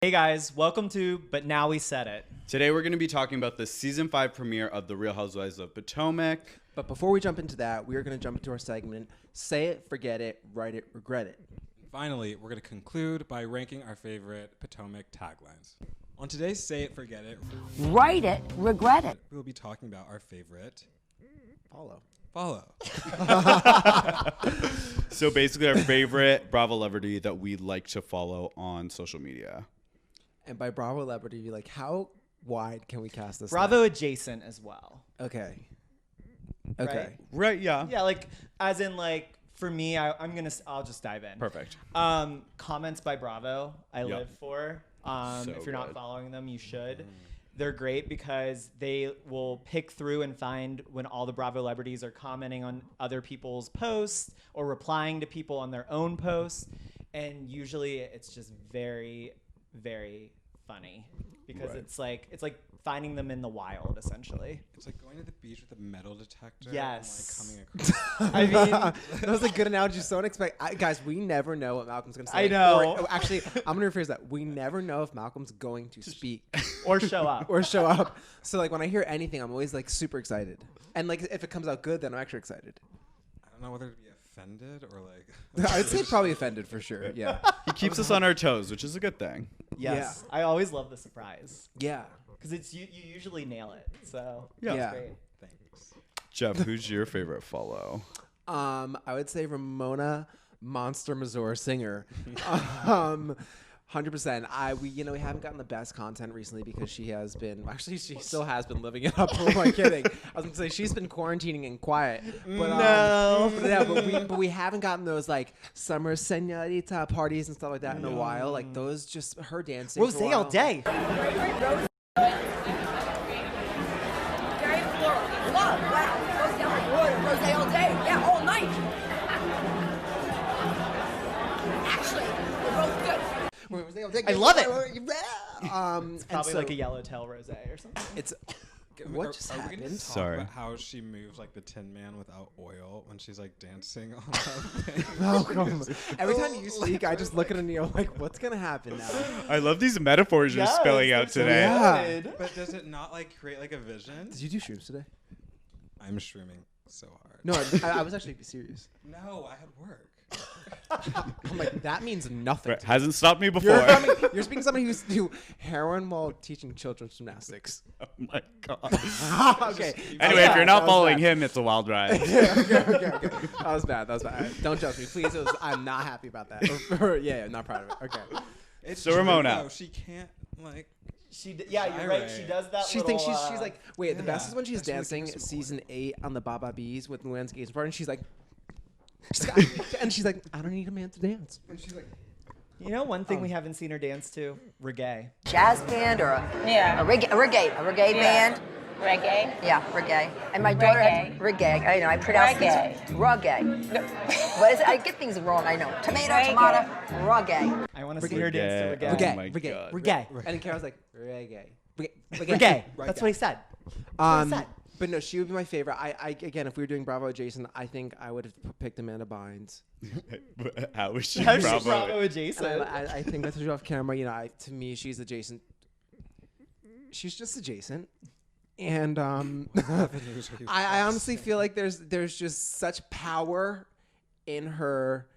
Hey guys, welcome to But Now We Said It. Today we're going to be talking about the season 5 premiere of the Real Housewives of Potomac. But before we jump into that, we are going to jump into our segment, Say It, Forget It, Write It, Regret It. Finally, we're going to conclude by ranking our favorite Potomac taglines. On today's Say It, Forget It, Write It, Regret It. We'll be talking about our favorite Follow. So basically our favorite Bravo celebrity that we like to follow on social media. And by Bravo celebrity, like how wide can we cast this? Bravo adjacent as well. Okay. Right, yeah. Yeah, like as in like for me, I'll just dive in. Perfect. Comments by Bravo, I live for. So if you're not good. following them, you should. They're great because they will pick through and find when all the Bravo celebrities are commenting on other people's posts or replying to people on their own posts. And usually it's just very, very funny because it's like finding them in the wild, essentially. It's like going to the beach with a metal detector. Yes. And like coming across. I mean, that was a good analogy. So unexpected. Guys, we never know what Malcolm's going to say. I know. Or, actually, I'm going to rephrase that. We never know if Malcolm's going to speak. or show up. Or show up. So like when I hear anything, I'm always like super excited. And like if it comes out good, then I'm actually excited. I don't know whether to be offended or like. I'd say probably offended for sure. Yeah. He keeps us on our toes, which is a good thing. Yes. I always love the surprise Yeah. because it's you usually nail it. So Yeah. it's great. Thanks. Jeff, who's your favorite follow? I would say Ramona Monster Mazur singer. 100%. We haven't gotten the best content recently because she still has been living it up. Who am I kidding? I was gonna say she's been quarantining and quiet. But, but we haven't gotten those like summer señorita parties and stuff like that in a while. Like those, just her dancing. Rose all day. Very floral. Love. Wow. Rose all day. Rose all day. Yeah, all night. Actually, they're both good. I love it. It's Probably like a yellowtail rosé or something. It's what Are just we gonna happened? talk Sorry. about how she moves like the Tin Man without oil when she's like dancing on that thing? Malcolm. Every time you speak, I just look at Aneal like, what's gonna happen now? I love these metaphors you're spelling out today. Yeah. But does it not like create like a vision? Did you do shrooms today? I'm streaming so hard. No, I was actually serious. No, I had work. I'm like, that means nothing. Right, hasn't stopped me before. You're speaking to somebody who's do heroin while teaching children's gymnastics. Oh my god. Okay. Anyway, if you're That not was following bad. him, it's a wild ride. Okay. That was bad. Don't judge me, please. I'm not happy about that. Yeah, not proud of it. Okay. It's So true, Ramona. though. She can't like. You're right. She does that. She little, thinks she's like, wait, the best is when she's That's really dancing giving us season 8 on the Baba Bees with Luann's engagement party, and she's like, and she's like, I don't need a man to dance. And she's like, You know, one thing we haven't seen her dance to, reggae. Jazz band or a reggae band. Reggae. Yeah, reggae. And my daughter had reggae. I know, I pronounce Reggae. things reggae. What is it? I get things wrong, I know. Tomato, reggae. I want to see her dance to reggae. Oh Reggae, my reggae, God. Reggae. and then Carol's like, reggae. Reggae. That's what he said. That's what he said. But no, she would be my favorite. I again, if we were doing Bravo adjacent, I think I would have picked Amanda Bynes. How is she How's she Bravo? Bravo And adjacent? I think that's off camera. To me, she's adjacent. She's just adjacent, and I honestly feel like there's just such power in her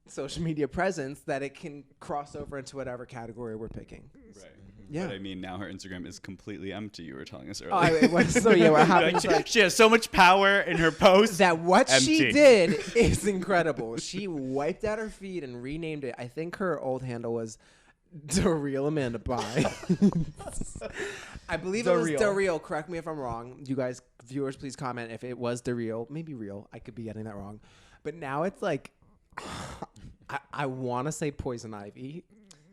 social media presence that it can cross over into whatever category we're picking. Right. Yeah. But I mean, now her Instagram is completely empty. You were telling us Oh, earlier. what happened? Like, she has so much power in her posts. That what she Empty. did is incredible. She wiped out her feed and renamed it. I think her old handle was The Real Amanda Bynes. I believe it was Real. The Real. Correct me if I'm wrong. You guys, viewers, please comment if it was The Real. Maybe Real. I could be getting that wrong. But now it's like, I want to say Poison Ivy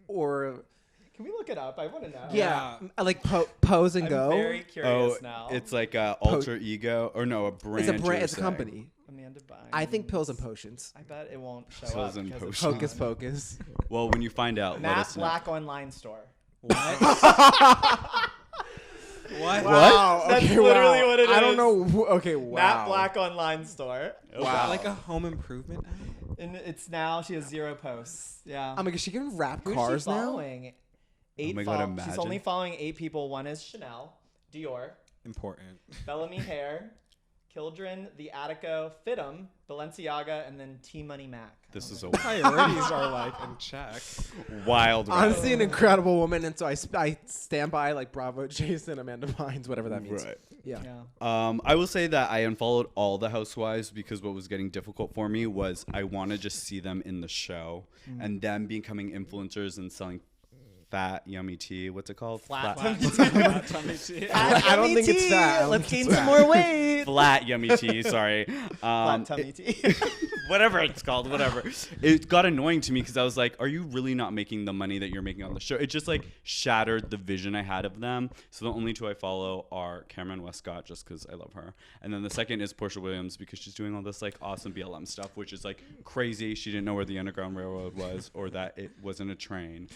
or... Can we look it up? I want to know. Yeah, like Pose and I'm Go. very curious Oh, now. it's like a alter ego, or no, a brand. It's a brand. you're It's a saying. company. Amanda Bynes. I think Pills and Potions. I bet it won't show Pills up. and because it's Potions. Hocus on Pocus. Well, when you find out, let Matt us know. Black online store. What? Wow. That's okay, literally wow. what it I don't is. know. Okay, wow. Matt Black online store. Is that like a home improvement app? And it's now she has 0 posts. Yeah. Oh my god, she can wrap Who's cars she now. following? 8 my God, She's imagine. only following 8 people. One is Chanel, Dior, Important. Bellamy Hair, Kildren, The Attico, Fitum, Balenciaga, and then T Money Mac. This is a Priorities are like in check. wild ride. Honestly, an incredible woman, and so I stand by like Bravo, Jason, Amanda Bynes, whatever that means. Right. Yeah. I will say that I unfollowed all the Housewives because what was getting difficult for me was I want to just see them in the show and them becoming influencers and selling fat, yummy tea. What's it called? Flat I don't think it's fat. Let's gain some more weight. Flat yummy tea. Sorry. Flat tummy tea. Whatever it's called, whatever. It got annoying to me because I was like, are you really not making the money that you're making on the show? It just like shattered the vision I had of them. So the only 2 I follow are Cameron Westcott, just because I love her. And then the second is Portia Williams because she's doing all this like awesome BLM stuff, which is like crazy. She didn't know where the Underground Railroad was or that it wasn't a train.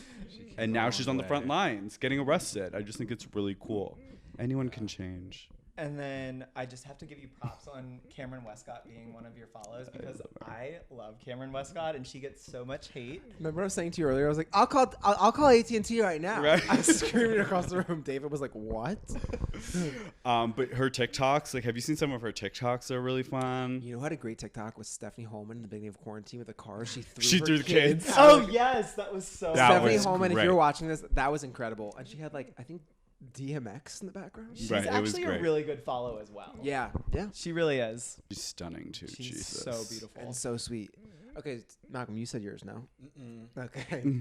And now she's on the front lines getting arrested. I just think it's really cool. Anyone can change. And then I just have to give you props on Cameron Westcott being one of your follows because I love Cameron Westcott and she gets so much hate. Remember I was saying to you earlier, I was like, I'll call AT&T right now. Right. I was screaming across the room. David was like, what? But her TikToks, like, have you seen some of her TikToks? They're really fun. You know who had a great TikTok was Stephanie Holman in the beginning of quarantine with the car. She Threw the kids. Oh, yes. That was so That Stephanie was Holman, if great. you're watching this, that was incredible. And she had like, I think DMX in the background. She's Right, it was actually a great. really good follow as well. Yeah. She really is. She's stunning too. She's Jesus. so beautiful. And so sweet. Okay, Malcolm, you said yours now. Okay.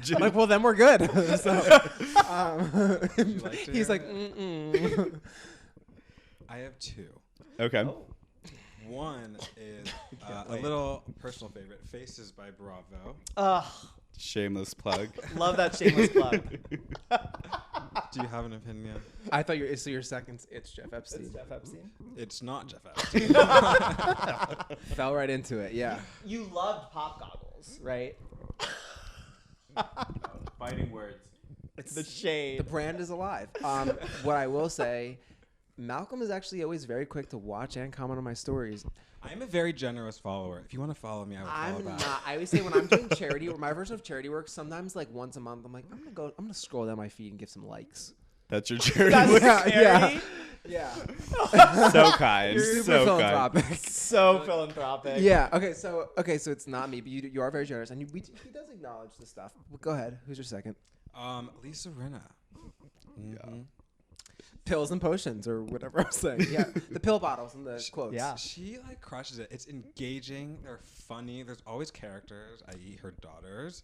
Jim- I'm like, well, then we're good. So, like to he's hear like, mm-mm. I have 2. Okay. One is a little personal favorite, Faces by Bravo. Ugh. Shameless plug. Love that shameless plug. Do you have an opinion? I thought your second, it's Jeff Epstein. It's Jeff Epstein. It's not Jeff Epstein. Fell right into it, yeah. You loved pop goggles, right? Fighting words. It's the shade. The brand is alive. What I will say, Malcolm is actually always very quick to watch and comment on my stories. I'm a very generous follower. If you want to follow me, I would follow I'm back. not. I always say when I'm doing charity, or my version of charity work, sometimes like once a month, I'm like, I'm gonna scroll down my feed and give some likes. That's your charity. That's Yeah. yeah. Yeah. So kind. You're super So kind. philanthropic. So philanthropic. Yeah. Okay. So it's not me, but you are very generous, and he does acknowledge the stuff. But go ahead. Who's your second? Lisa Rinna. Mhm. Pills and potions, or whatever I was saying. Yeah. The pill bottles and the quotes. Yeah. She like crushes it. It's engaging. They're funny. There's always characters, i.e., her daughters,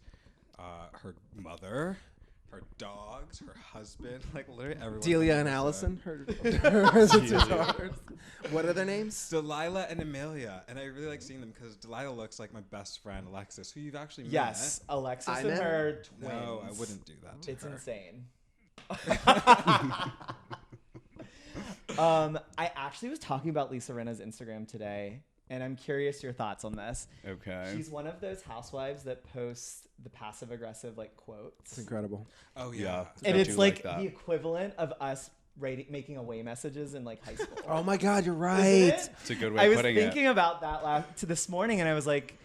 her mother, her dogs, her husband, like literally everyone. Delia and Allison, her two daughters. What are their names? Delilah and Amelia, and I really like seeing them because Delilah looks like my best friend Alexis, who you've actually Yes, Alexis I and met her met. twins. No, I wouldn't do that. To It's her. insane. I actually was talking about Lisa Rinna's Instagram today, and I'm curious your thoughts on this. Okay. She's one of those housewives that posts the passive aggressive like quotes. It's incredible. Oh Yeah. yeah. And I it's do like that. the equivalent of us making away messages in like high school. Oh my God, you're Isn't right. it? It's a good way I of was putting thinking it. about that this morning, and I was like,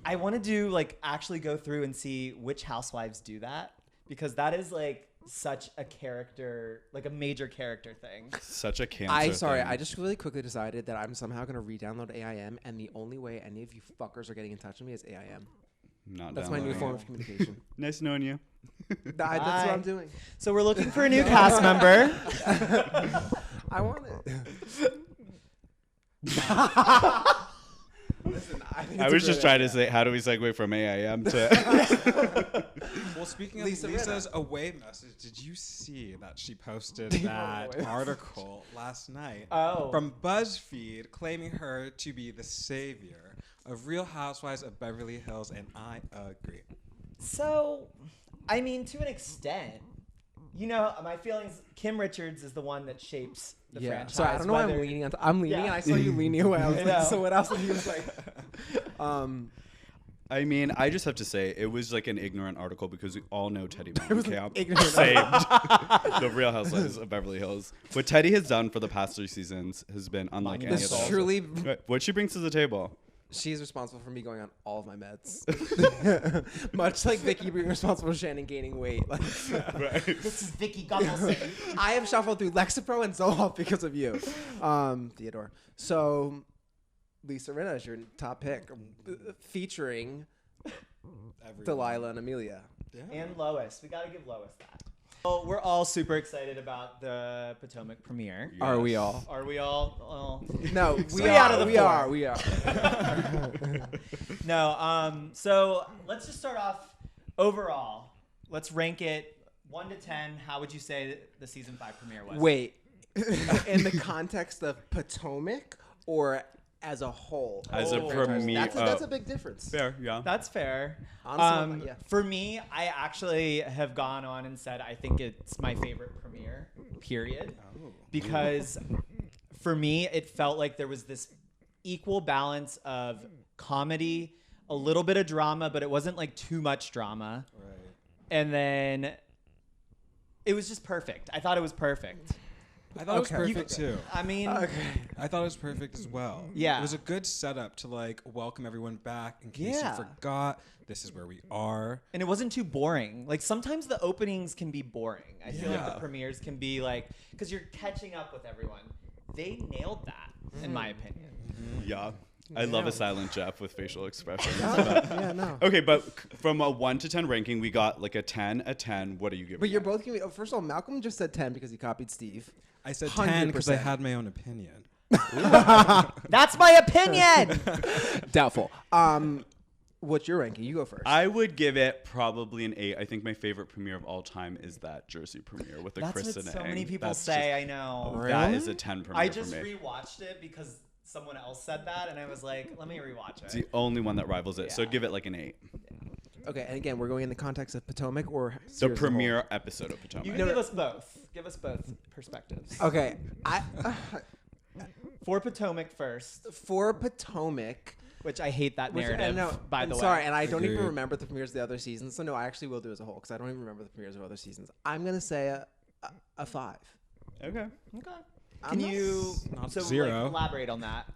I want to do like actually go through and see which housewives do that, because that is like such a character, like a major character thing. Such a cancer. I thing. just really quickly decided that I'm somehow gonna re-download AIM, and the only way any of you fuckers are getting in touch with me is AIM. Not That's my new downloading form it. of communication. Nice knowing you. That's Bye. what I'm doing. So we're looking for a new cast member. I want it. Listen, I think I it's a was just great trying to idea. say, how do we segue from AIM to? Well, speaking Lisa of Rinna. Lisa's away message, did you see that she posted Away that message. article last night Oh. from BuzzFeed claiming her to be the savior of Real Housewives of Beverly Hills, and I agree. So, I mean, to an extent, you know, my feelings. Kim Richards is the one that shapes the Yeah. franchise. So I don't know why I'm whether- leaning on. I'm leaning, Yeah. and I saw you leaning away. I was I like, know. so what else? And he was like, I mean, I just have to say, it was like an ignorant article because we all know Teddy was Mellencamp an ignorant saved the Real Housewives of Beverly Hills. What Teddy has done for the past 3 seasons has been unlike any this other. truly. What she brings to the table. She's responsible for me going on all of my meds. Much like Vicky being responsible for Shannon gaining weight. Like, This is Vicky Gunnelson. I have shuffled through Lexapro and Zoloft because of you, Theodore. So, Lisa Rinna is your top pick, featuring Delilah and Amelia. Yeah. And Lois. We got to give Lois that. Well, we're all super excited about the Potomac premiere. Yes. Are we all? Are we all? No, we Three are. out of the we four. are. We are. No. So let's just start off overall. Let's rank it 1 to 10. How would you say the season 5 premiere was? Wait, in the context of Potomac or as a whole? As a Oh. premiere. That's a big difference. Fair, yeah. That's fair. Honestly, yeah. For me, I actually have gone on and said I think it's my favorite premiere, period. Because for me, it felt like there was this equal balance of comedy, a little bit of drama, but it wasn't like too much drama. Right. And then it was just perfect. I thought it was perfect. I thought it was Okay. perfect too. I mean, I thought it was perfect as well. Yeah. It was a good setup to like welcome everyone back in case Yeah. you forgot. This is where we are. and it wasn't too boring. Like sometimes the openings can be boring. I feel like Yeah. the premieres can be like, because you're catching up with everyone. They nailed that, in my opinion. Yeah. I love a silent Jeff with facial expressions. Yeah, no. Okay, but from a 1 to 10 ranking, we got like a 10, a 10. What do you give? But you're both giving me. Oh, first of all, Malcolm just said 10 because he copied Steve. I said 10 because I 100%. had my own opinion. That's my opinion. Doubtful. What's your ranking? You go first. I would give it probably an 8. I think my favorite premiere of all time is that Jersey premiere with the That's Chris what and so many Ang. people That's say. just- I know. That Really? is a 10 premiere I just for me. rewatched it because someone else said that, and I was like, let me rewatch It's it. the only one that rivals it. So Yeah. give it like an 8. Okay, and again, we're going in the context of Potomac or The series as a whole? premiere episode of Potomac. You can give us both. Give us both perspectives. Okay, For Potomac first, for Potomac. which I hate that Which, narrative, by I'm the way. sorry, and I don't even Agreed. remember the premieres of the other seasons. So no, I actually will do as a whole because I don't even remember the premieres of other seasons. I'm gonna say a 5. Okay. Okay. I'm Can not- you not so zero. Like, elaborate on that?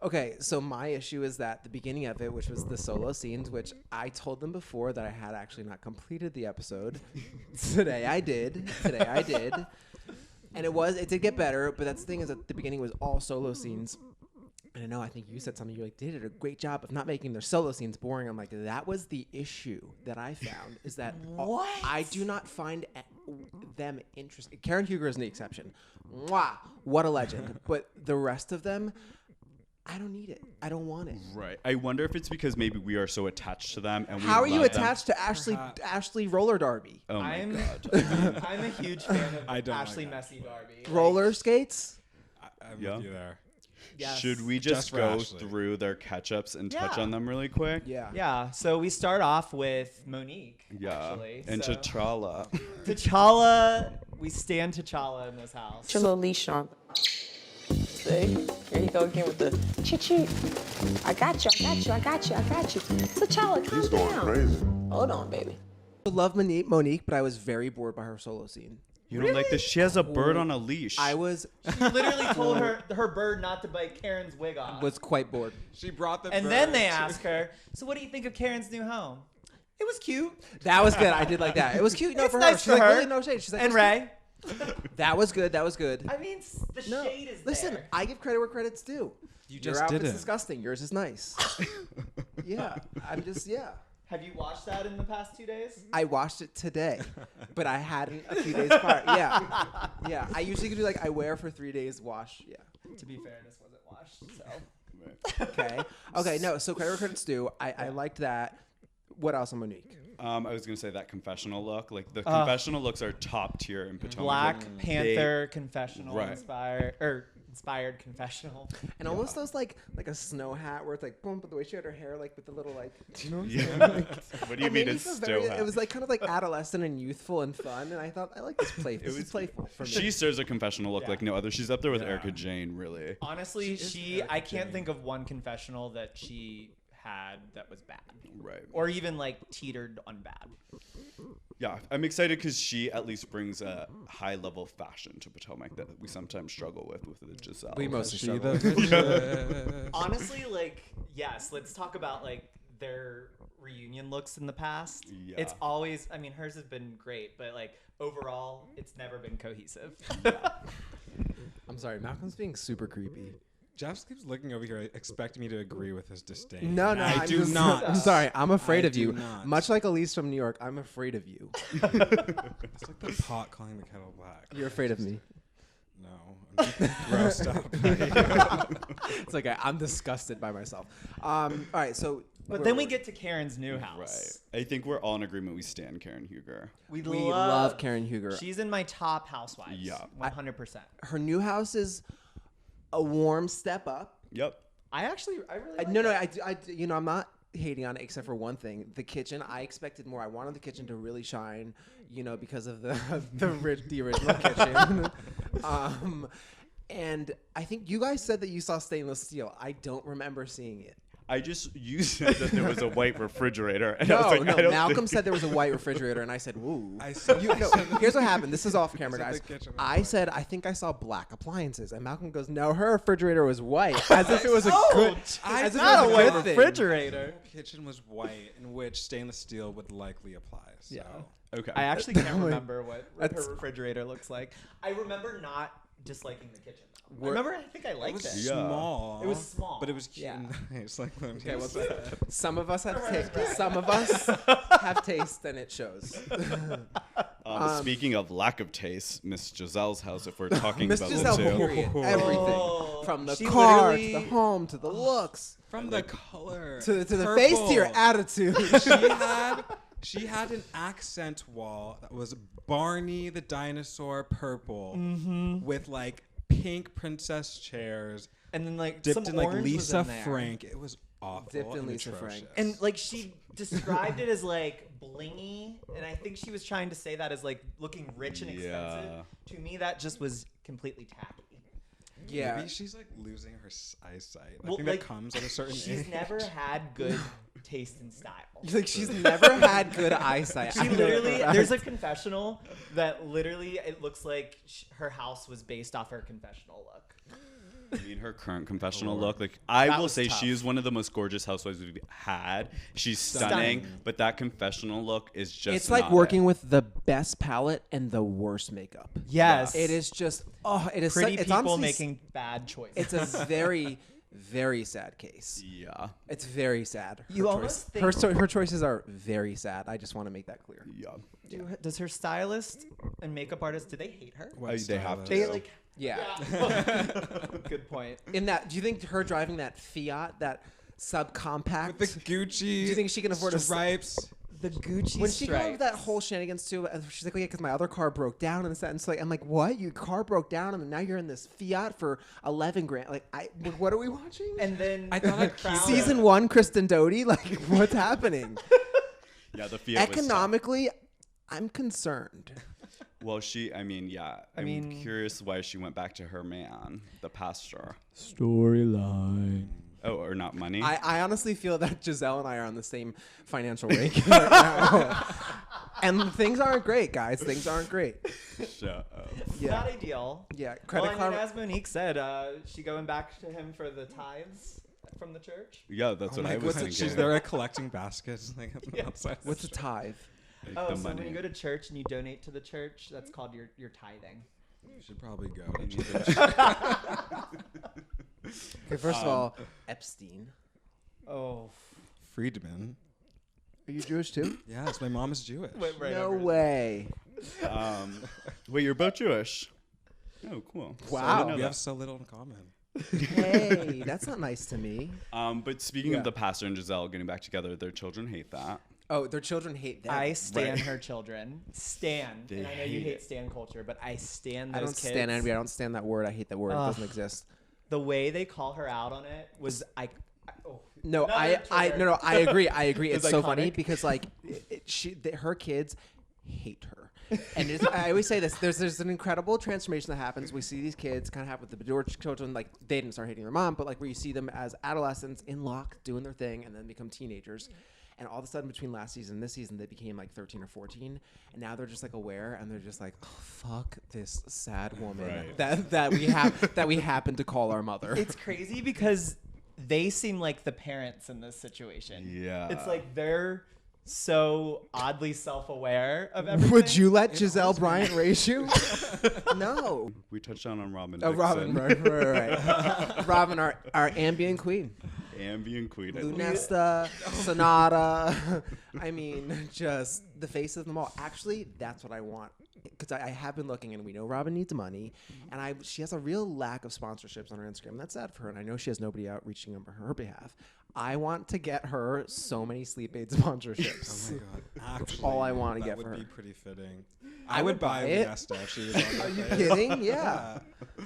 Okay, so my issue is that the beginning of it, which was the solo scenes, which I told them before that I had actually not completed the episode. Today I did. And it did get better, but that's the thing is that the beginning was all solo scenes. And I know, I think you said something, they did a great job of not making their solo scenes boring. I'm like, that was the issue that I found, is that I do not find them interesting. Karen Huger is the exception. Mwah, what a legend. But the rest of them, I don't need it. I don't want it. Right. I wonder if it's because maybe we are so attached to them and we How are you love them. attached to Ashley Roller Darby? Oh my I'm god. I'm a huge fan of I don't like Ashley that. Messy Darby. Roller skates? I'm Yeah. with you there. Yes. Should we just for go Ashley. through their catch-ups and touch Yeah. on them really quick? Yeah. Yeah. So we start off with Monique. Yeah. Actually. And so, T'Challa. T'Challa. We stand T'Challa in this house. Put your little leash on. See? Here you go again with the chee-chee. I got you. T'Challa, calm down. Crazy. Hold on, baby. I love Monique, but I was very bored by her solo scene. You don't like this? She has a bird on a leash. I was She literally told her bird not to bite Karen's wig off. quite bored. She brought the And bird then they to- ask her, so what do you think of Karen's new home? It was cute. That was good. I did like that. It was cute. No, It's for her. nice She's for like, her. really no shade. She's like, And "It's Ray. cute." That was good. That was good. I mean, the No, shade is listen, there. I give credit where credit's due. You Your just outfit's didn't. disgusting. Yours is nice. Yeah, I'm just Have you watched that in the past 2 days? I watched it today, but I hadn't a few days prior. Yeah. I usually do like I wear for 3 days, wash. Yeah. To be fair, this wasn't washed, so. Okay. No. So credit where credit's due. I liked that. What else on Monique? I was gonna say that confessional look. Like the confessional looks are top tier in Potomac. Black Like, Panther confessional Right. inspired confessional. And almost those like a snow hat where it's like boom, but the way she had her hair like with the little like. Do you know? What I'm saying? Yeah. What do you It mean made me it's feel still? It was like kind of like adolescent and youthful and fun, and I thought I like this playful. This was- is playful for me. She serves a confessional look Yeah. like no other. She's up there with Yeah. Erica Jane, really. Honestly, I can't think of one confessional that she had that was bad. Right. Or even like teetered on bad. Yeah, I'm excited because she at least brings a high level of fashion to Potomac that we sometimes struggle with the Gizelle. We mostly She struggle. the Honestly, like, yes, let's talk about like their reunion looks in the past. Yeah. It's always, I mean, hers has been great, but like overall, it's never been cohesive. I'm sorry, Malcolm's being super creepy. Jeff keeps looking over here, expecting me to agree with his disdain. No, And I I'm do just- not. I'm sorry. I'm afraid I of you. do not. Much like Elise from New York, I'm afraid of you. It's like the pot calling the kettle black. You're afraid of me. No, I'm grossed up. It's like I'm disgusted by myself. All right, so. But then we get to Karen's new house. Right. I think we're all in agreement we stand Karen Huger. We love Karen Huger. She's in my top housewives. Yeah. 100%. Her new house is a warm step up. Yep. I really like No, it. I'm not hating on it except for one thing. The kitchen, I expected more. I wanted the kitchen to really shine, because of the original kitchen. And I think you guys said that you saw stainless steel. I don't remember seeing it. You said that there was a white refrigerator. And I was like, I don't Malcolm think- said there was a white refrigerator, and I said, "Woo." I said- I said- Here's what happened. This is off camera, said the guys. kitchen was I white. said, I think I saw black appliances, and Malcolm goes, "No, her refrigerator was white," as if it was a good, as if it Not was a white good thing. refrigerator. Kitchen was white, in which stainless steel would likely apply. So. Yeah. Okay. I actually can't remember what That's- her refrigerator looks like. I remember not disliking the kitchen. Though. I remember, I think I It liked was it. Yeah. small. It was small. but it was cute Yeah. and nice. Like when Okay, you what's said. that? Some of us have taste. Some of us have taste, and it shows. Speaking of lack of taste, Miss Giselle's house, if we're talking Miss about Gizelle, the two. period. Everything Oh, from the she car to literally- the home to the looks From the color to the face to your Purple. attitude. She had an accent wall that was Barney the dinosaur purple with like pink princess chairs And then like dipped some in like orange was Lisa in there. Frank. It was awful. Dipped in and Lisa atrocious. Frank. And like she described it as like blingy, and I think she was trying to say that as like looking rich and expensive. Yeah. To me, that just was completely tacky. Yeah. Maybe she's like losing her eyesight. I Well, think like, that comes at a certain She's age. never had good taste and style. Like she's never had good eyesight. She literally, there's a confessional that literally it looks like her house was based off her confessional look. I mean, her current confessional look, like I That will was say, tough. she is one of the most gorgeous housewives we've had. She's stunning, Stunning. but that confessional look is just. It's like not working it. with the best palette and the worst makeup. Yes, It is just it is pretty it's people honestly making bad choices. It's a very very sad case. Yeah, It's very sad. You Her almost choice- think- her choices are very sad. I just want to make that clear. yeah. Does her stylist and makeup artist, do they hate her? What They have style to. They is- like. Yeah. Good point. In that, do you think her driving that Fiat, that subcompact, with the Gucci. do you think she can afford a stripes? The Gucci when she got stripes. into that whole shenanigans too, she's like, "Oh yeah, because my other car broke down," and it's like, I'm like, "What? Your car broke down, and now you're in this Fiat for 11 grand? Like, what are we watching?" And then I thought the I crown- Season 1, Kristen Doty. Like, what's happening? Yeah, the Fiat was tough. Economically, I'm concerned. Well, I mean, yeah. I'm mean- curious why she went back to her man, the pastor. Storyline. Oh, or not money. I honestly feel that Gizelle and I are on the same financial ranking right now. And things aren't great, guys. Things aren't great. Shut up. Yeah. Not ideal. Yeah, Well, credit I card. mean, as Monique said, she going back to him for the tithes from the church. Yeah, that's what I was thinking. She's there collecting baskets like outside. What's a tithe? Like Oh, the so money. when you go to church and you donate to the church, that's called your tithing. You should probably go. Okay, first of all, Epstein. Oh. Friedman. Are you Jewish too? Yes, my mom is Jewish. No way. Wait, you're both Jewish? Oh, cool. So I Wow. didn't know We that. have so little in common. Hey, that's not nice to me. But speaking Yeah. of the pastor and Gizelle getting back together, their children hate that. Oh, their children hate them. I stan Right. her children. Stan. They And I know you hate hate it. stan culture, but I stan those I don't kids. stand envy. I don't stand that word. I hate that word. It Ugh. doesn't exist. The way they call her out on it was oh. No, Another trigger. I agree. I agree. It's It's so funny iconic. because like her kids hate her. And I always say this: there's an incredible transformation that happens. We see these kids kind of have with the Dillard children, like they didn't start hating their mom, but like where you see them as adolescents in lock doing their thing, and then become teenagers. And all of a sudden, between last season and this season, they became like 13 or 14, and now they're just like aware, and they're just like, oh, "Fuck this sad woman that we happen to call our mother." It's crazy because they seem like the parents in this situation. Yeah. It's like they're so oddly self-aware of everything. Would you let Gizelle Bryant raise you? No. We touched on Robyn Oh, Dixon. Robyn, right. Robyn, our ambient queen. Ambient queen. Lunesta, Sonata. I mean, just the face of them all. Actually, that's what I want. Because I have been looking, and we know Robyn needs money, and she has a real lack of sponsorships on her Instagram. That's sad for her, and I know she has nobody out reaching on her behalf. I want to get her so many Sleep Aid sponsorships. Oh my god! Actually, all I want to get that for would her. be pretty fitting. I would buy it. Lunesta if she was on Are you that kidding? Yeah.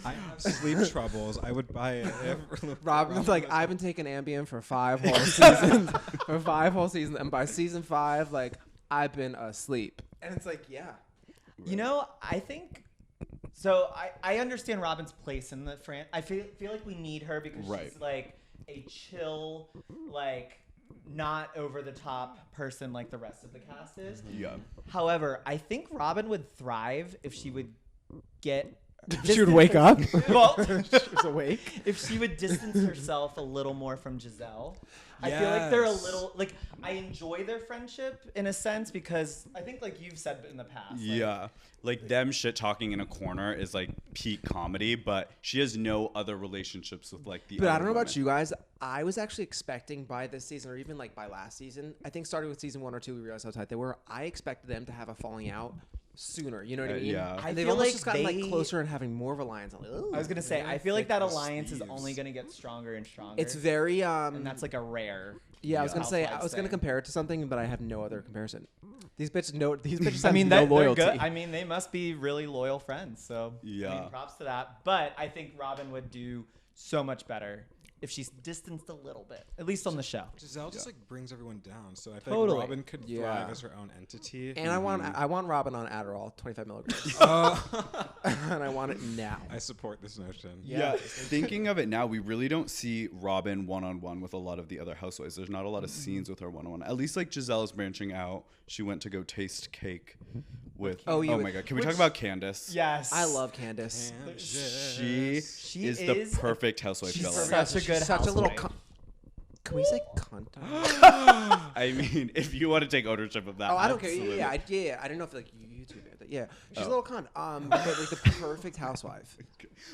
I have sleep troubles. I would buy it. Robyn's like, I've been taking Ambien for 5 whole seasons. For 5 whole seasons. And by season 5, like, I've been asleep. And it's like, yeah. You know, I think so. I understand Robyn's place in the I feel like we need her because she's like a chill, like not over the top person like the rest of the cast is. Yeah. However, I think Robyn would thrive if she would get. She would wake up. Well, she was awake. If she would distance herself a little more from Giselle. I feel like they're a little like I enjoy their friendship in a sense because I think like you've said in the past. Yeah. Like them shit talking in a corner is like peak comedy, but she has no other relationships with like the But other I don't know about women. you guys. I was actually expecting by this season, or even like by last season, I think starting with season 1 or 2, we realized how tight they were. I expected them to have a falling out sooner. You know what I mean? Yeah. I And they've feel almost like just gotten like they- closer and having more of a alliance. Like, I was gonna say I feel like that alliance is only gonna get stronger and stronger. It's very and that's like a rare. Yeah, I was gonna say I Housewives was gonna thing. compare it to something, but I have no other comparison. These bitches I have mean, no they're loyalty. good. I mean, they must be really loyal friends. So I Yeah. mean, props to that. But I think Robyn would do so much better if she's distanced a little bit, at least on the show. Giselle just like brings everyone down, so I feel Totally. like Robyn could Yeah. thrive as her own entity. And I want Robyn on Adderall, 25 milligrams, and I want it now. I support this notion. Yeah, thinking of it now, we really don't see Robyn one-on-one with a lot of the other housewives. There's not a lot of scenes with her one-on-one. At least like Giselle is branching out. She went to go taste cake with. Oh, my god! Can we talk about Candiace? Yes, I love Candiace. She She is is the perfect housewife she's villain. such a good Such a little. housewife. Can we say cunt? I mean, if you want to take ownership of that. Oh, I don't care. absolutely. Yeah. I didn't know if like YouTube it. Yeah, she's a little cunt. But like the perfect housewife.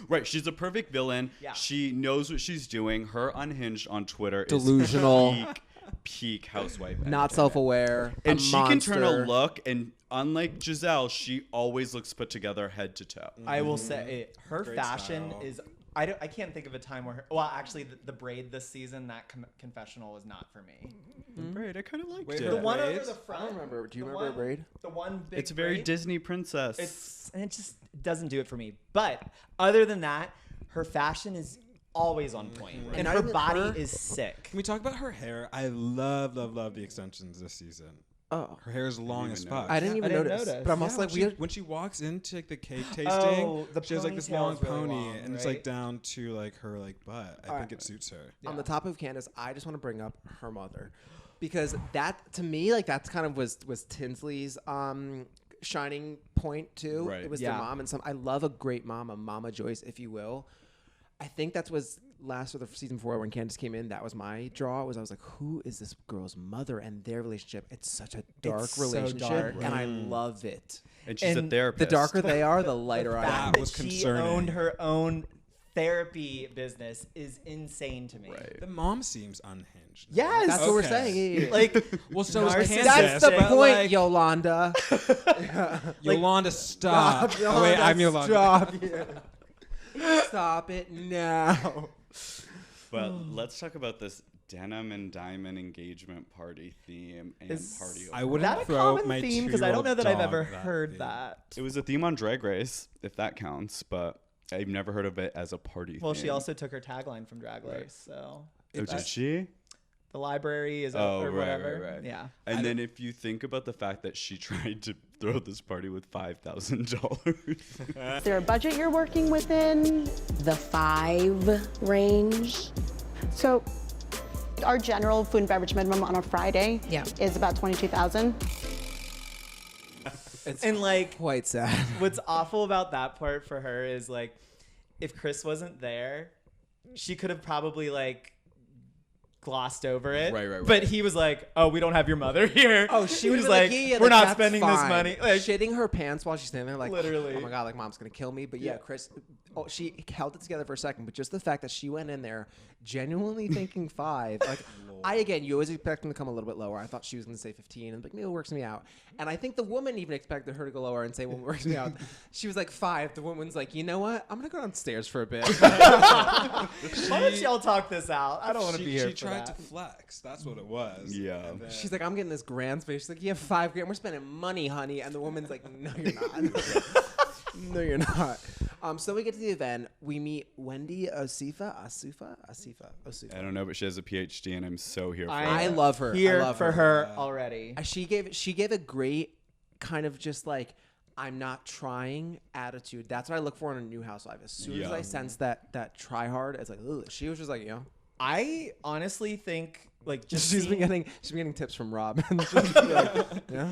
Right, she's a perfect villain. Yeah. She knows what she's doing. Her unhinged on Twitter Delusional. is peak housewife. Not entertainment. self-aware. And a she can turn a monster. look, and unlike Giselle, she always looks put together head to toe. I will say her Great fashion style. is. I can't think of a time where well actually the braid this season that confessional was not for me. Right, I kind of liked Wait, it. The one over braids? the front. I don't remember. Do you the remember one- braid? The one big. It's very braid, Disney princess. and it just doesn't do it for me. But other than that, her fashion is always on point, and not her even body her- is sick. Can we talk about her hair? I love the extensions this season. Oh, Her hair is long even as notice. fuck. I didn't even notice. notice. But I'm also like, when she walks into like, the cake tasting, Oh, the she has like this ponytail's long really pony, long, and it's right? like down to like her like butt. I think it suits her. on the top of Candiace, I just want to bring up her mother, because that to me, like that's kind of was Tinsley's shining point too. Right. It was Yeah. their mom, and I love a great mom, a Mama Joyce, if you will. I think that was last of the season 4 when Candiace came in. That was my draw. I was like, who is this girl's mother and their relationship? It's such a dark It's so relationship, dark. and I love it. and she's a and therapist. The darker they are, the lighter I am. fact That that was she concerning. owned her own therapy business is insane to me. Right. The mom seems unhinged. Yes, That's what we're Okay. saying. Yeah, yeah. Like, Well, so is narcissistic. Candiace. That's the but, point, like- Yolanda. Yolanda, stop. Oh, wait, I'm Yolanda. Stop. Stop it now. But let's talk about this denim and diamond engagement party theme and Is- party. I over. is wouldn't that a throw common my theme? Because I don't know that I've 2-year-old ever dog heard theme. that. It was a theme on Drag Race, if that counts, but I've never heard of it as a party Well, theme. she also took her tagline from Drag Race, so Oh, did she? the library is Oh, or right, whatever. right, right. Yeah. And then if you think about the fact that she tried to throw this party with $5,000. Is there a budget you're working within? The 5 range. So our general food and beverage minimum on a Friday Yeah. is about $22,000. And like, Quite sad. what's awful about that part for her is like, if Chris wasn't there, she could have probably like glossed over it. Right. But he was like, "Oh, we don't have your mother here." Oh, she was was like, yeah, "We're not that's spending this fine." money." Like, shitting her pants while she's standing there, like Literally. Oh my god, like mom's gonna kill me. But yeah, Chris, she held it together for a second. But just the fact that she went in there genuinely thinking 5, like you always expect them to come a little bit lower. I thought she was gonna say 15, and like maybe it works me out. And I think the woman even expected her to go lower and say, "Well, it works me out." She was like 5. The woman's like, you know what? I'm gonna go downstairs for a bit. why don't y'all talk this out? I don't want to be here She for tried that. to flex. That's what it was. Yeah. And then- She's like, I'm getting this grand space. She's like, you have $5 grand. We're spending money, honey. And the woman's like, no, you're not. No, you're not. So we get to the event. We meet Wendy Osefo. I don't know, but she has a PhD, and I'm so here for I it. love her. Here I love for her already. She gave a great kind of just like, I'm not trying attitude. That's what I look for in a new housewife. As soon as Yeah. I sense that try hard, it's like, ugh. She was just like, I honestly think like just she's been seeing- getting tips from Rob. Yeah.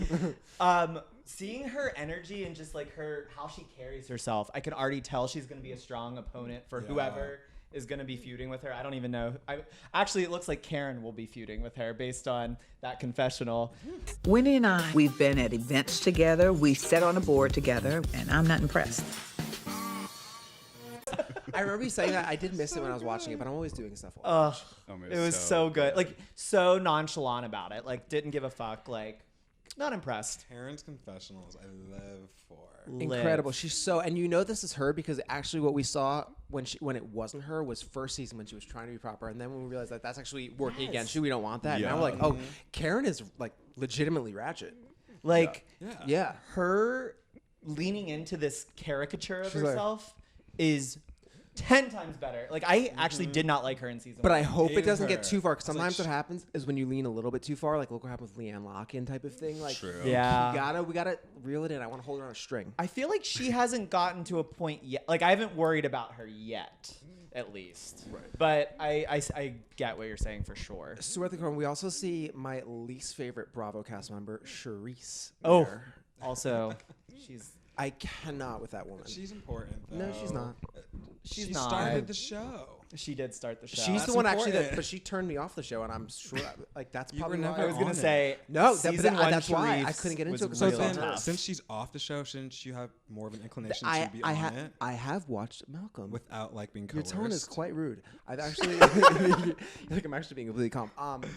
Seeing her energy and just like how she carries herself, I can already tell she's going to be a strong opponent for whoever is going to be feuding with her. I don't even know. Actually, it looks like Karen will be feuding with her based on that confessional. Wendy and I, we've been at events together. We sat on a board together, and I'm not impressed. I remember you saying that. I did miss it when I was watching it, but I'm always doing stuff. Ugh, man, it was so good. Like so nonchalant about it. Like didn't give a fuck. Like not impressed. Karen's confessionals, I live for. Incredible. She's so, and you know this is her because actually what we saw when it wasn't her was first season when she was trying to be proper, and then when we realized that that's actually working against you, we don't want that. And now we're like, oh, Karen is like legitimately ratchet. Like Yeah. her leaning into this caricature of She's like- herself is 10 times better. Like I actually did not like her in season But 1. I hope it Hated doesn't her. get too far. Because It's like sometimes what happens is when you lean a little bit too far, like look what happened with Leanne Locken type of thing. Like, True. Yeah. we gotta reel it in. I want to hold her on a string. I feel like she hasn't gotten to a point yet. Like I haven't worried about her yet, at least. Right. But I get what you're saying for sure. So at the corner, we also see my least favorite Bravo cast member, Charisse. Oh, there. also, she's I cannot with that woman. She's important, though. No, she's not. She's she not. started the show. She did start the show. She's That's the one actually important. but she turned me off the show, and I'm sure like that's You probably were why never I was gonna on say No, season one. that's why I Sharice couldn't get into was it. 'Cause So I real was then, on tough. since she's off the show, shouldn't you have more of an inclination to be I on it I have watched Malcolm. without like being Your coerced? tone is quite rude. I've actually, like I'm actually being completely calm.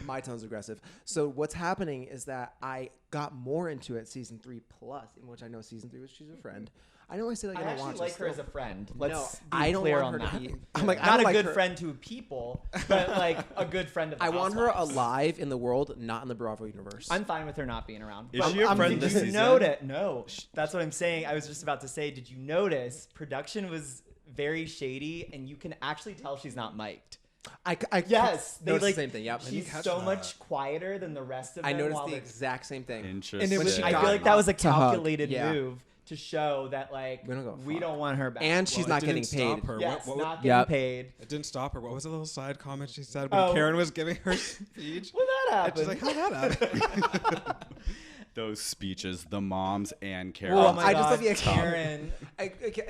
My tone's aggressive. So what's happening is that I got more into it season 3 plus, in which I know season 3 was She's a Friend. I know I say like I I don't actually want like to her as a friend. Let's No, be I don't clear want on her to that. be. I'm like I Not don't a like good her. friend to people, but like a good friend of the I want her Housewives. alive in the world, not in the Bravo universe. I'm fine with her not being around. Is But she a friend did this you season? notice? No, that's what I'm saying. I was just about to say. Did you notice production was very shady, and you can actually tell she's not mic'd. I Yes, they noticed like the same thing. Yep. She's catch so that. much quieter than the rest of them. I noticed while the they're- exact same thing. Interesting. And it was, she I got feel like that was a to hug, calculated yeah. move to show that like We don't go we fuck. don't want her back. And she's Well, not it getting didn't stop paid. her. yes, What- not getting Yep. paid. It didn't stop her. What was the little side comment she said when Oh. Karen was giving her speech? Well, that And she's happened. like, how'd that happen? Those speeches, the moms and Karen. Oh my I God, just love you, Karen.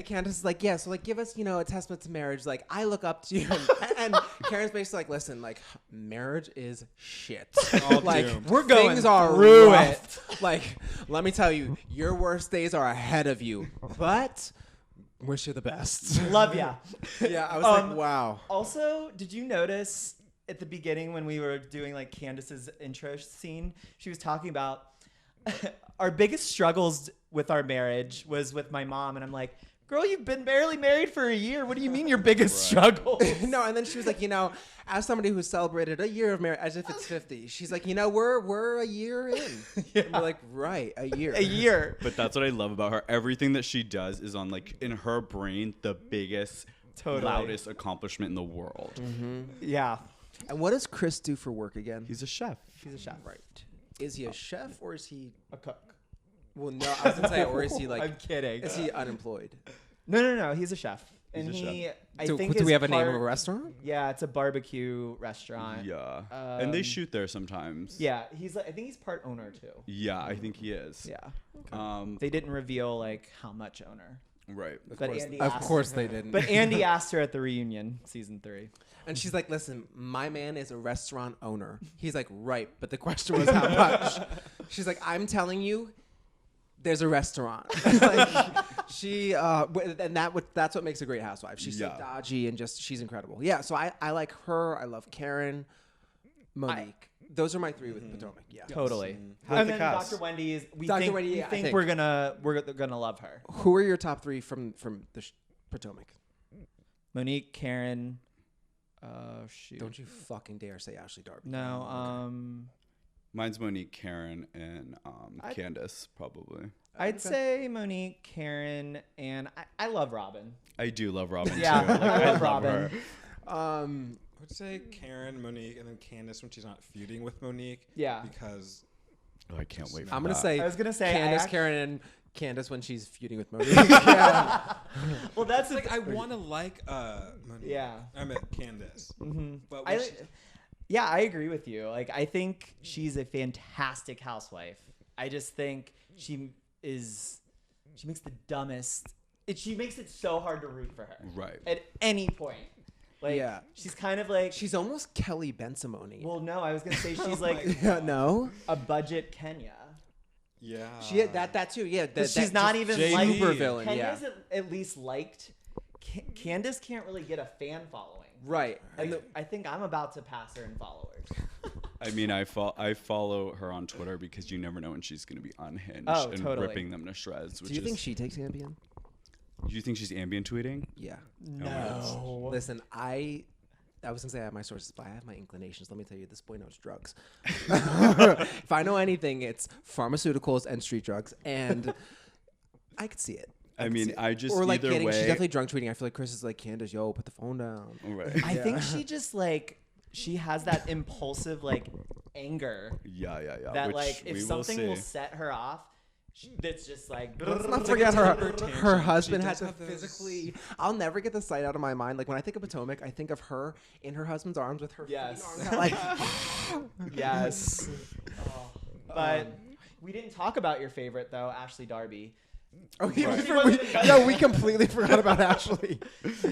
Candiace is like, yeah, so like, give us, a testament to marriage. Like, I look up to you, and Karen's basically like, listen, like, marriage is shit. All like, doomed. We're going things are through rough. Like, let me tell you, your worst days are ahead of you, but wish you the best. Love ya. Yeah, I was like, wow. Also, did you notice at the beginning when we were doing like Candiace's intro scene, she was talking about our biggest struggles with our marriage was with my mom, and I'm like, girl, you've been barely married for a year. What do you mean your biggest struggle? No, and then she was like, as somebody who celebrated a year of marriage as if it's 50, she's like, we're a year in. And we're like, right, a year. A year. But that's what I love about her. Everything that she does is on like in her brain the biggest, Totally. loudest accomplishment in the world. Yeah. And what does Chris do for work again? He's a chef. She's a chef. Right. Is he a chef or is he A cook. Well, no, I was gonna say, or is he like? I'm kidding. Is he unemployed? No. He's a chef. He's And a he, chef. I Do think, we is have a name of a part- restaurant? Yeah, it's a barbecue restaurant. Yeah. And they shoot there sometimes. Yeah, I think he's part owner too. Yeah, I think he is. Yeah. They didn't reveal like how much owner. Right. But Andy Of asked course her. they didn't. But Andy asked her at the reunion, season 3. And she's like, listen, my man is a restaurant owner. He's like, right. But the question was how much. She's like, I'm telling you, there's a restaurant. Like, she, and that's what makes a great housewife. She's so dodgy and she's incredible. Yeah, so I like her. I love Karen, Monique. Those are my 3 with Potomac. Yeah. Totally. How's And the then cast? Dr. Wendy is. We Dr. think, Wendy, we yeah, I think think. we're gonna love her. Who are your top 3 from the Potomac? Monique, Karen. Shoot. Don't you fucking dare say Ashley Darby. No. Mine's Monique, Karen, and Candiace, probably. I'd say Monique, Karen, and I love Robyn. I do love Robyn Yeah, too. Like, I love her. Robyn. I would say Karen, Monique, and then Candiace when she's not feuding with Monique. Yeah. Because Oh, I can't wait for I'm gonna that. say. I was gonna say Candice, I act- Karen, and Candice when she's feuding with Monique. Yeah. Well, that's like I want to like Monique. Yeah. I meant Candice. Mm-hmm. But Yeah, I agree with you. Like, I think she's a fantastic housewife. I just think she makes the dumbest. She makes it so hard to root for her. Right. At any point. Like, Yeah. she's kind of like. She's almost Kelly Bensimoni. Well, no, I was gonna say she's like Yeah, no. a budget Kenya. yeah. She that too. Yeah. But she's not even JV. like super villain. Kenya's Yeah. at least liked. Candiace can't really get a fan following. Right. Like, I think I'm about to pass her in followers. I mean, I follow her on Twitter because you never know when she's going to be unhinged Oh, and totally. ripping them to shreds. Do you think she takes Ambien? Do you think she's ambient tweeting? Yeah. No. Listen, I was gonna say I have my sources, but I have my inclinations. Let me tell you, this boy knows drugs. If I know anything, it's pharmaceuticals and street drugs, and I could see it. I mean, I just or like either getting. way. She's definitely drunk tweeting. I feel like Chris is like, Candice, yo, put the phone down. Right. I think she just like she has that impulsive like anger Yeah. that which like if we something will see. set her off, that's just like. Let's not like forget a her. temper tantrum. Her husband She had does to have those- physically. I'll never get the sight out of my mind. Like when I think of Potomac, I think of her in her husband's arms with her Yes. feet arms out, like. Yes. But we didn't talk about your favorite though, Ashley Darby. Oh, yeah, She wasn't invited. we completely forgot about Ashley.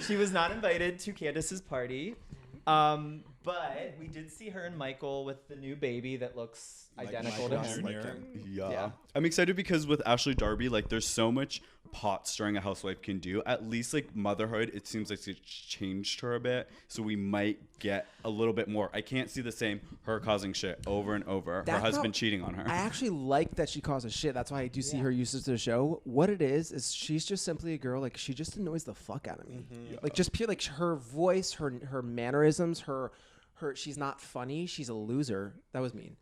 She was not invited to Candiace's party. But we did see her and Michael with the new baby that looks Like identical Michael to him. Jr. Yeah. I'm excited because with Ashley Darby, like there's so much pot stirring a housewife can do. At least like motherhood, it seems like it's changed her a bit. So we might get a little bit more. I can't see the same her causing shit over and over. That's her husband not- cheating on her. I actually like that she causes shit. That's why I do see her uses to the show. What it is she's just simply a girl. Like she just annoys the fuck out of me. Like just pure like her voice, her mannerisms, her. She's not funny. She's a loser. That was mean.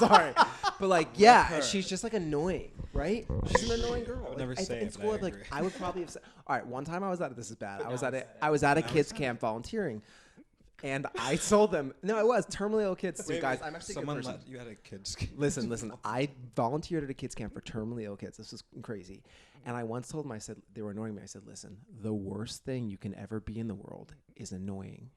Sorry, but like, yeah, she's just like annoying, right? She's an annoying girl. I would never Like, say in it, but school, I like, agree. I would probably have said. All right, one time I was at this is bad. I was at a kids camp volunteering, and I told them, no, I was terminally ill kids. So guys, I'm actually a good someone person. let you had a kid's. Listen. I volunteered at a kids camp for terminally ill kids. This was crazy. And I once told them, I said, they were annoying me. I said, listen, the worst thing you can ever be in the world is annoying.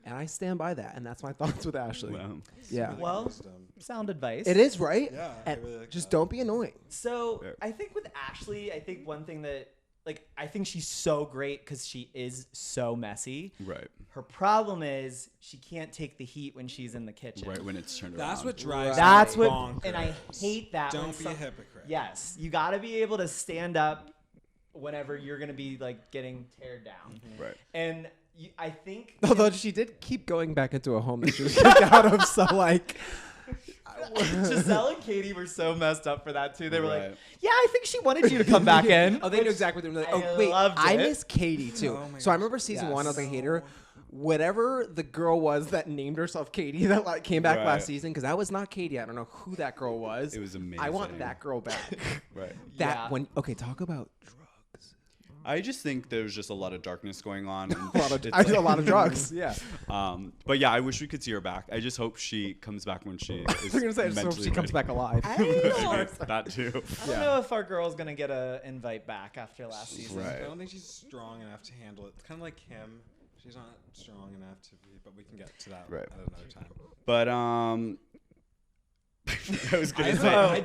And I stand by that. And that's my thoughts with Ashley. Wow. Yeah. Well, sound advice. It is, right? Yeah, And I really like just that. don't be annoying. So Fair. I think with Ashley, I think one thing that like I think she's so great because she is so messy. Right. Her problem is she can't take the heat when she's in the kitchen. Right when it's turned That's around. what drives. That's me what, bonkers. and I hate that. when Don't be a some- hypocrite. Yes, you got to be able to stand up whenever you're gonna be like getting teared down. Right. And I think Although she did keep going back into a home that she was kicked out of. So, like, Gizelle and Katie were so messed up for that too. They were like, Right. "Yeah, I think she wanted you to come back in." oh, they knew exactly what they were like. I Oh, wait, loved I it. miss Katie, too. Oh my So I gosh. remember season one, I was like, Yes. I hate her. Whatever the girl was that named herself Katie that like came back Right. last season, because that was not Katie. I don't know who that girl was. It was I want amazing. that girl back. Right. That Yeah. when okay, talk about drugs. I just think there's just a lot of darkness going on. And a lot of drugs. Yeah. But yeah, I wish we could see her back. I just hope she comes back when she is I'm gonna say I just hope mentally she comes ready. back alive. That too. I don't know if our girl's gonna get an invite back after last season. Right. I don't think she's strong enough to handle it. It's kind of like Kim. She's not strong enough to be, but we can get to that Right. at another time. But I was gonna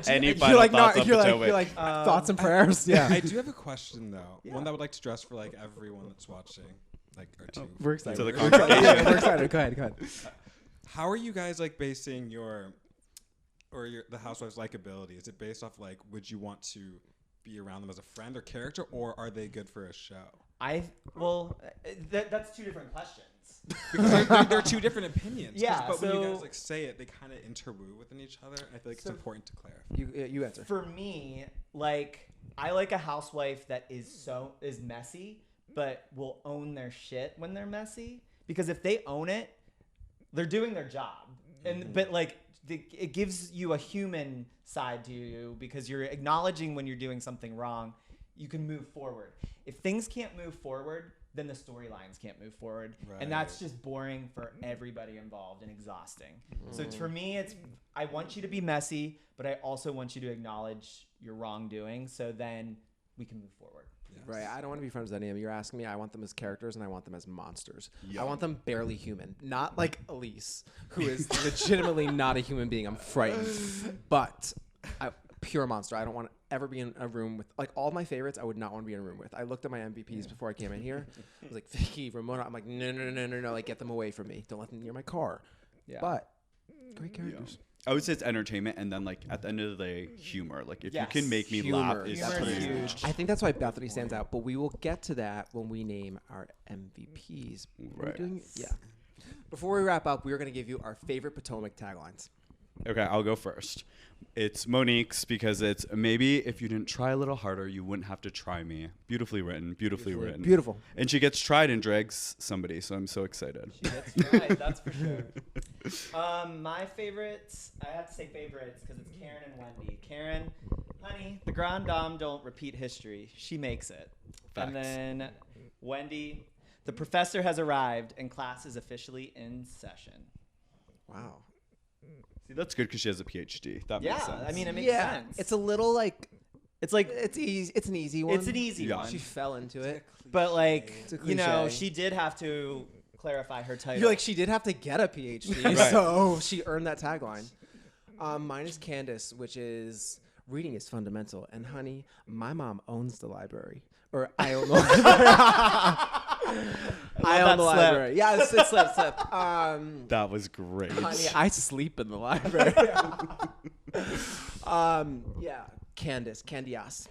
say any You're final like, thoughts not, on you're like, Potomac? you're like thoughts and prayers. Yeah. I do have a question though. One that I would like to stress for like everyone that's watching, like our two. We're excited. To the We're excited. congregation. We're excited. Go ahead. How are you guys like basing the housewives' likability? Is it based off like would you want to be around them as a friend or character, or are they good for a show? That's two different questions. Because there are two different opinions. Yeah, But when you so- guys like say it, they kind of interwoo within each other. And I feel like it's important to clarify. You answer. For me, like I like a housewife that is messy, but will own their shit when they're messy. Because if they own it, they're doing their job. But like it gives you a human side to you because you're acknowledging when you're doing something wrong. You can move forward. If things can't move forward, then the storylines can't move forward. Right. And that's just boring for everybody involved and exhausting. So for me, I want you to be messy, but I also want you to acknowledge your wrongdoing so then we can move forward. Right. I don't want to be friends with any of them. You're asking me. I want them as characters and I want them as monsters. Yeah. I want them barely human. Not like Elise, who is legitimately not a human being. I'm frightened. But pure monster. I don't want to ever be in a room with like all my favorites. I would not want to be in a room with. I looked at my MVPs before I came in here. I was like, Vicky, Ramona. I'm like, no. Like, get them away from me. Don't let them near my car. Yeah. But great characters. I would say it's entertainment, and then like at the end of the day, humor. Like if you Yes. can make me Humor. laugh, it's Humor is huge. huge. I think that's why Bethany stands out. But we will get to that when we name our MVPs. Are we Right. doing- yeah. Before we wrap up, we are going to give you our favorite Potomac taglines. Okay, I'll go first. It's Monique's because it's maybe if you didn't try a little harder, you wouldn't have to try me. Beautifully written, beautifully written. Beautiful. And she gets tried and drags somebody, so I'm so excited. She gets tried, that's for sure. My favorites, I have to say favorites because it's Karen and Wendy. Karen, honey, the Grand Dame don't repeat history. She makes it. Facts. And then Wendy, the professor has arrived and class is officially in session. Wow. See, that's good because she has a PhD. That makes sense. I mean, it makes Yeah. sense. It's a little like It's like, it's easy. It's an easy one. it's an easy Yeah. one. She fell into it. But like, It's a you know, cliche. she did have to clarify her title. You're like, she did have to get a PhD, Right. so she earned that tagline. Mine is Candiace, which is reading is fundamental. And honey, my mom owns the library. Or I own the library. I own the slip. library. Yeah, it's slip. That was great. Honey, I sleep in the library. Yeah, Candiace.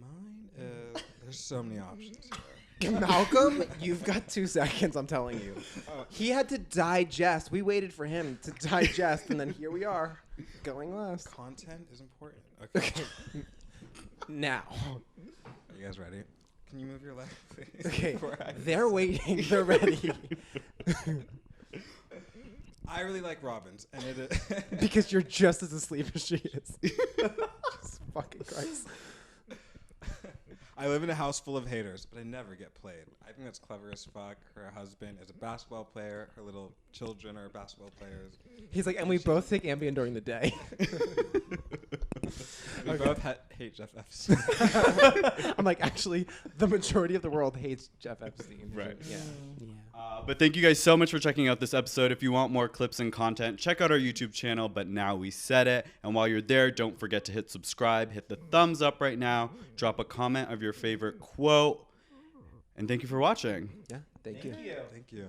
Mine is there's so many options here. Malcolm, you've got 2 seconds, I'm telling you. He had to digest. We waited for him to digest, and then here we are, going last. Content is important. Okay. Now. Are you guys ready? Can you move your leg, please? Okay, Before I- they're waiting. They're ready. I really like Robyn's, and it is Because you're just as asleep as she is. Jesus fucking Christ. I live in a house full of haters, but I never get played. I think that's clever as fuck. Her husband is a basketball player. Her little children are basketball players. He's like, and we both take Ambien during the day. We both hate Jeff Epstein. I'm like, actually, the majority of the world hates Jeff Epstein. Right. Yeah. But thank you guys so much for checking out this episode. If you want more clips and content, check out our YouTube channel, But Now We Said It. And while you're there, don't forget to hit subscribe, hit the thumbs up right now, drop a comment of your favorite quote. And thank you for watching. Yeah. Thank you. Thank you. Thank you.